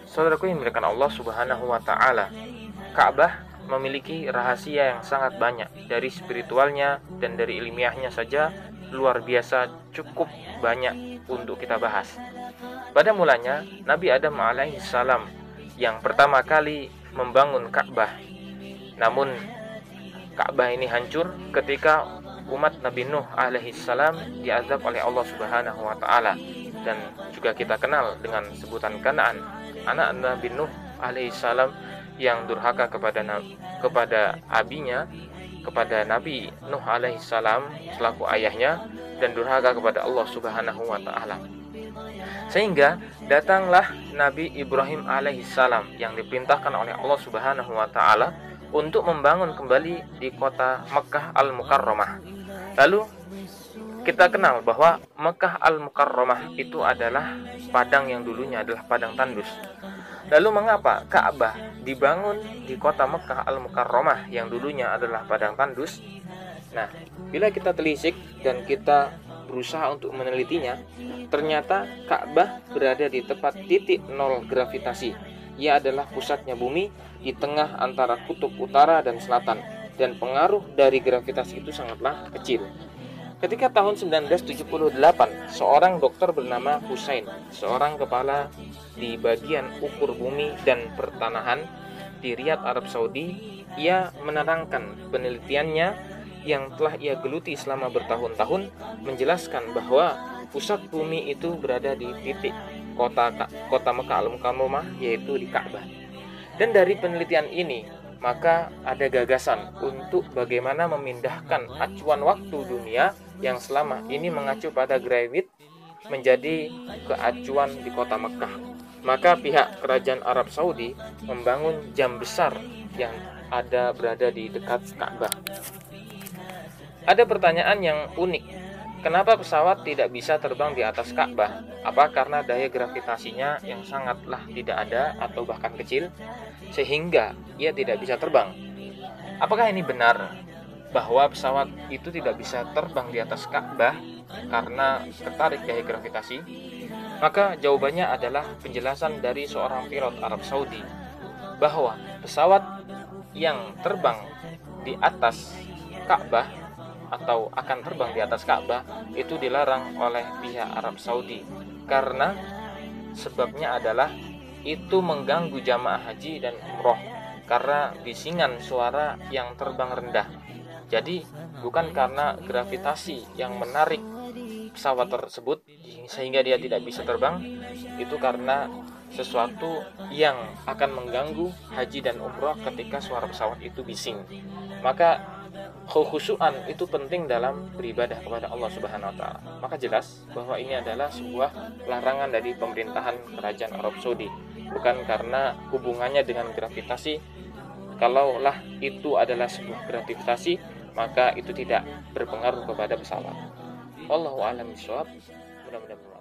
Saudaraku yang dimuliakan Allah Subhanahu wa Ta'ala, Ka'bah memiliki rahasia yang sangat banyak. Dari spiritualnya dan dari ilmiahnya saja luar biasa, cukup banyak untuk kita bahas. Pada mulanya Nabi Adam alaihissalam yang pertama kali membangun Ka'bah. Namun Ka'bah ini hancur ketika umat Nabi Nuh alaihissalam diazab oleh Allah Subhanahu wa Ta'ala, dan juga kita kenal dengan sebutan Kanaan, anak Nabi Nuh alaihissalam yang durhaka kepada abinya, kepada Nabi Nuh alaihissalam selaku ayahnya, dan durhaka kepada Allah Subhanahu wa Ta'ala. Sehingga datanglah Nabi Ibrahim alaihissalam yang diperintahkan oleh Allah Subhanahu wa Ta'ala untuk membangun kembali di kota Mekah Al-Mukarramah. Lalu kita kenal bahwa Mekah Al-Mukarramah itu adalah padang yang dulunya adalah padang tandus. Lalu mengapa Ka'bah dibangun di kota Mekah Al-Mukarramah yang dulunya adalah padang tandus? Nah, bila kita telisik dan kita berusaha untuk menelitinya, ternyata Ka'bah berada di tepat titik nol gravitasi. Ia adalah pusatnya bumi di tengah antara kutub utara dan selatan, dan pengaruh dari gravitasi itu sangatlah kecil. Ketika tahun 1978, seorang dokter bernama Hussein, seorang kepala di bagian ukur bumi dan pertanahan di Riyadh, Arab Saudi, ia menerangkan penelitiannya yang telah ia geluti selama bertahun-tahun, menjelaskan bahwa pusat bumi itu berada di titik kota Mekah Al-Mukarramah, yaitu di Ka'bah. Dan dari penelitian ini, maka ada gagasan untuk bagaimana memindahkan acuan waktu dunia yang selama ini mengacu pada Greenwich menjadi keacuan di kota Mekah. Maka pihak kerajaan Arab Saudi membangun jam besar yang berada di dekat Ka'bah. Ada pertanyaan yang unik. Kenapa pesawat tidak bisa terbang di atas Ka'bah? Apa karena daya gravitasinya yang sangatlah tidak ada atau bahkan kecil, sehingga ia tidak bisa terbang? Apakah ini benar bahwa pesawat itu tidak bisa terbang di atas Ka'bah karena tertarik daya gravitasi? Maka jawabannya adalah penjelasan dari seorang pilot Arab Saudi, bahwa pesawat yang terbang di atas Ka'bah atau akan terbang di atas Ka'bah itu dilarang oleh pihak Arab Saudi, karena sebabnya adalah itu mengganggu jamaah haji dan umroh karena bisingan suara yang terbang rendah. Jadi bukan karena gravitasi yang menarik pesawat tersebut sehingga dia tidak bisa terbang, itu karena sesuatu yang akan mengganggu haji dan umroh ketika suara pesawat itu bising. Maka kekhusyuan itu penting dalam beribadah kepada Allah Subhanahu wa Ta'ala. Maka jelas bahwa ini adalah sebuah larangan dari pemerintahan kerajaan Arab Saudi, bukan karena hubungannya dengan gravitasi. Kalaulah itu adalah sebuah gravitasi, maka itu tidak berpengaruh kepada pesawat. Wallahu a'lam bishawab. Mudah-mudahan